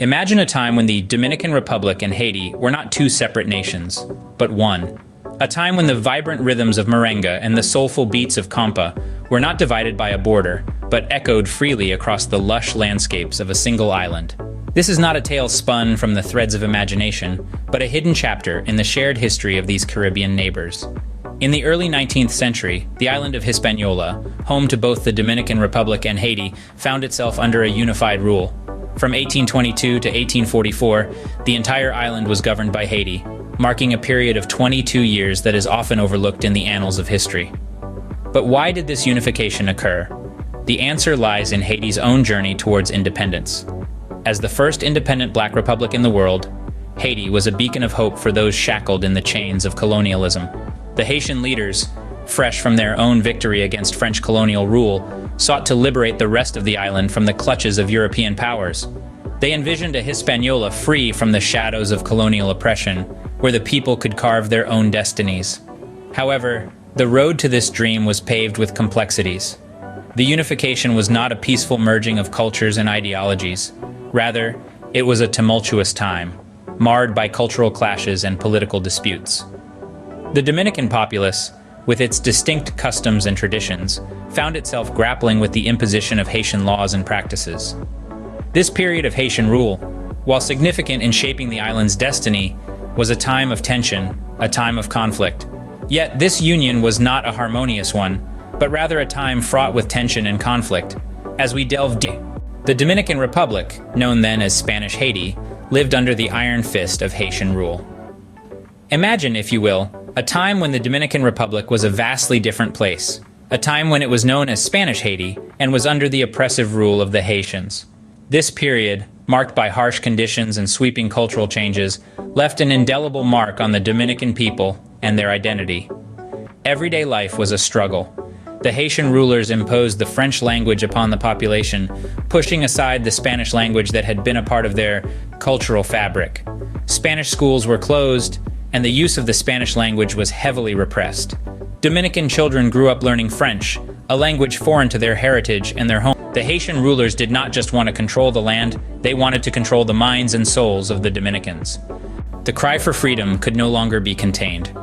Imagine a time when the Dominican Republic and Haiti were not two separate nations, but one. A time when the vibrant rhythms of merengue and the soulful beats of compa were not divided by a border, but echoed freely across the lush landscapes of a single island. This is not a tale spun from the threads of imagination, but a hidden chapter in the shared history of these Caribbean neighbors. In the early 19th century, the island of Hispaniola, home to both the Dominican Republic and Haiti, found itself under a unified rule. From 1822 to 1844, the entire island was governed by Haiti, marking a period of 22 years that is often overlooked in the annals of history. But why did this unification occur? The answer lies in Haiti's own journey towards independence. As the first independent Black republic in the world, Haiti was a beacon of hope for those shackled in the chains of colonialism. The Haitian leaders, fresh from their own victory against French colonial rule, sought to liberate the rest of the island from the clutches of European powers. They envisioned a Hispaniola free from the shadows of colonial oppression, where the people could carve their own destinies. However, the road to this dream was paved with complexities. The unification was not a peaceful merging of cultures and ideologies. Rather, it was a tumultuous time, marred by cultural clashes and political disputes. The Dominican populace, with its distinct customs and traditions, found itself grappling with the imposition of Haitian laws and practices. This period of Haitian rule, while significant in shaping the island's destiny, was a time of tension, a time of conflict. Yet this union was not a harmonious one, but rather a time fraught with tension and conflict. As we delve deep, the Dominican Republic, known then as Spanish Haiti, lived under the iron fist of Haitian rule. Imagine, if you will, a time when the Dominican Republic was a vastly different place, a time when it was known as Spanish Haiti and was under the oppressive rule of the Haitians. This period, marked by harsh conditions and sweeping cultural changes, left an indelible mark on the Dominican people and their identity. Everyday life was a struggle. The Haitian rulers imposed the French language upon the population, pushing aside the Spanish language that had been a part of their cultural fabric. Spanish schools were closed, and the use of the Spanish language was heavily repressed. Dominican children grew up learning French, a language foreign to their heritage and their home. The Haitian rulers did not just want to control the land, they wanted to control the minds and souls of the Dominicans. The cry for freedom could no longer be contained.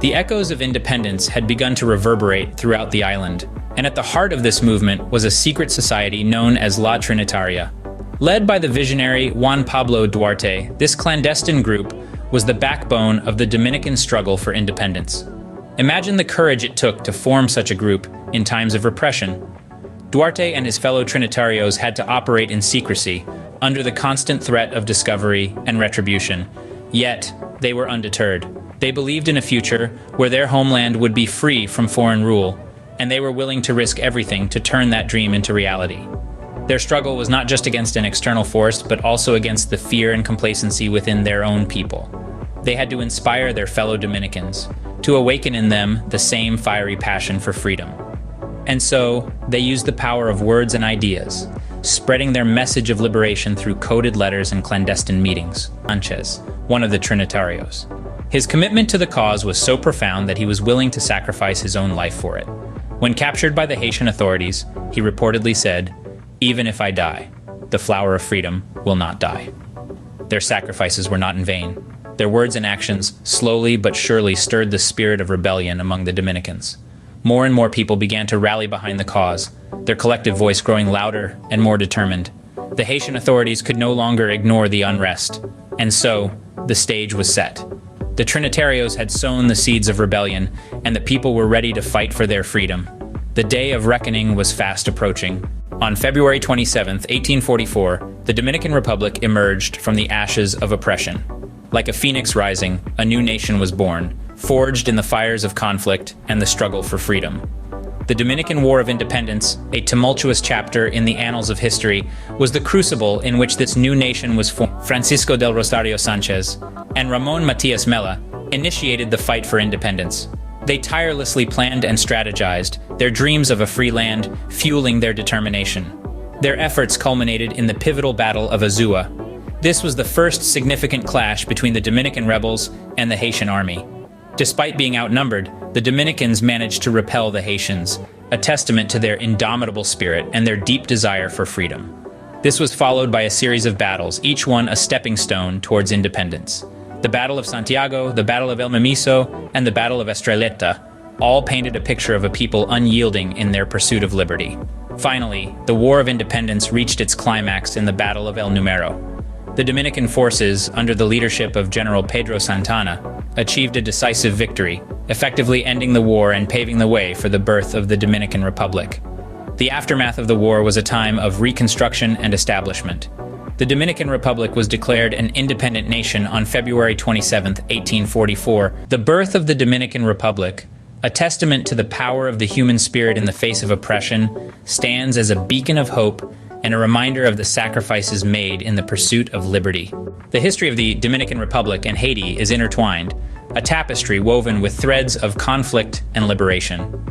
The echoes of independence had begun to reverberate throughout the island, and at the heart of this movement was a secret society known as La Trinitaria. Led by the visionary Juan Pablo Duarte, this clandestine group was the backbone of the Dominican struggle for independence. Imagine the courage it took to form such a group in times of repression. Duarte and his fellow Trinitarios had to operate in secrecy, under the constant threat of discovery and retribution. Yet, they were undeterred. They believed in a future where their homeland would be free from foreign rule, and they were willing to risk everything to turn that dream into reality. Their struggle was not just against an external force, but also against the fear and complacency within their own people. They had to inspire their fellow Dominicans, to awaken in them the same fiery passion for freedom. And so, they used the power of words and ideas, spreading their message of liberation through coded letters and clandestine meetings. Sanchez, one of the Trinitarios. His commitment to the cause was so profound that he was willing to sacrifice his own life for it. When captured by the Haitian authorities, he reportedly said, "Even if I die, the flower of freedom will not die." Their sacrifices were not in vain. Their words and actions slowly but surely stirred the spirit of rebellion among the Dominicans. More and more people began to rally behind the cause, their collective voice growing louder and more determined. The Haitian authorities could no longer ignore the unrest, and so the stage was set. The Trinitarios had sown the seeds of rebellion, and the people were ready to fight for their freedom. The day of reckoning was fast approaching. On February 27, 1844, the Dominican Republic emerged from the ashes of oppression. Like a phoenix rising, a new nation was born, forged in the fires of conflict and the struggle for freedom. The Dominican War of Independence, a tumultuous chapter in the annals of history, was the crucible in which this new nation was formed. Francisco del Rosario Sanchez and Ramon Matias Mella initiated the fight for independence. They tirelessly planned and strategized, their dreams of a free land fueling their determination. Their efforts culminated in the pivotal Battle of Azua. This was the first significant clash between the Dominican rebels and the Haitian army. Despite being outnumbered, the Dominicans managed to repel the Haitians, a testament to their indomitable spirit and their deep desire for freedom. This was followed by a series of battles, each one a stepping stone towards independence. The Battle of Santiago, the Battle of El Mimiso, and the Battle of Estreleta all painted a picture of a people unyielding in their pursuit of liberty. Finally, the War of Independence reached its climax in the Battle of El Numero. The Dominican forces, under the leadership of General Pedro Santana, achieved a decisive victory, effectively ending the war and paving the way for the birth of the Dominican Republic. The aftermath of the war was a time of reconstruction and establishment. The Dominican Republic was declared an independent nation on February 27, 1844. The birth of the Dominican Republic, a testament to the power of the human spirit in the face of oppression, stands as a beacon of hope and a reminder of the sacrifices made in the pursuit of liberty. The history of the Dominican Republic and Haiti is intertwined, a tapestry woven with threads of conflict and liberation.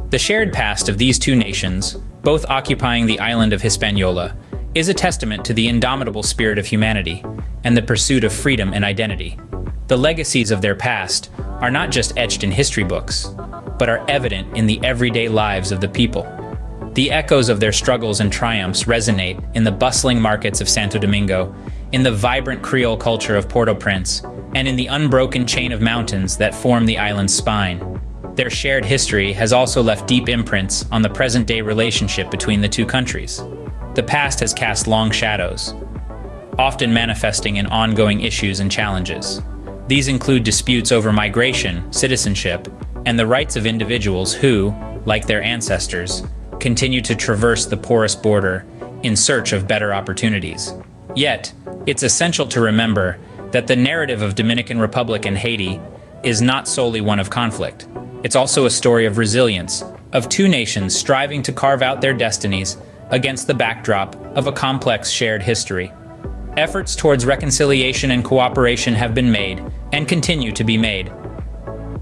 The shared past of these two nations, both occupying the island of Hispaniola, is a testament to the indomitable spirit of humanity and the pursuit of freedom and identity. The legacies of their past are not just etched in history books, but are evident in the everyday lives of the people. The echoes of their struggles and triumphs resonate in the bustling markets of Santo Domingo, in the vibrant Creole culture of Port-au-Prince, and in the unbroken chain of mountains that form the island's spine. Their shared history has also left deep imprints on the present-day relationship between the two countries. The past has cast long shadows, often manifesting in ongoing issues and challenges. These include disputes over migration, citizenship, and the rights of individuals who, like their ancestors, continue to traverse the porous border in search of better opportunities. Yet, it's essential to remember that the narrative of Dominican Republic and Haiti is not solely one of conflict. It's also a story of resilience, of two nations striving to carve out their destinies against the backdrop of a complex shared history. Efforts towards reconciliation and cooperation have been made and continue to be made.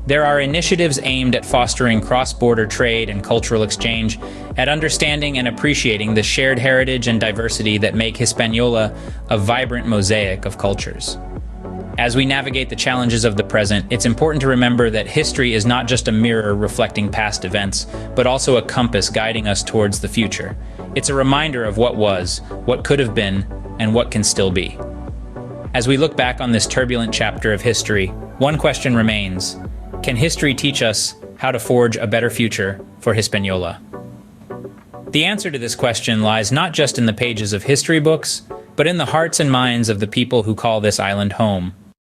There are initiatives aimed at fostering cross-border trade and cultural exchange, at understanding and appreciating the shared heritage and diversity that make Hispaniola a vibrant mosaic of cultures. As we navigate the challenges of the present, it's important to remember that history is not just a mirror reflecting past events, but also a compass guiding us towards the future. It's a reminder of what was, what could have been, and what can still be. As we look back on this turbulent chapter of history, one question remains: can history teach us how to forge a better future for Hispaniola? The answer to this question lies not just in the pages of history books, but in the hearts and minds of the people who call this island home.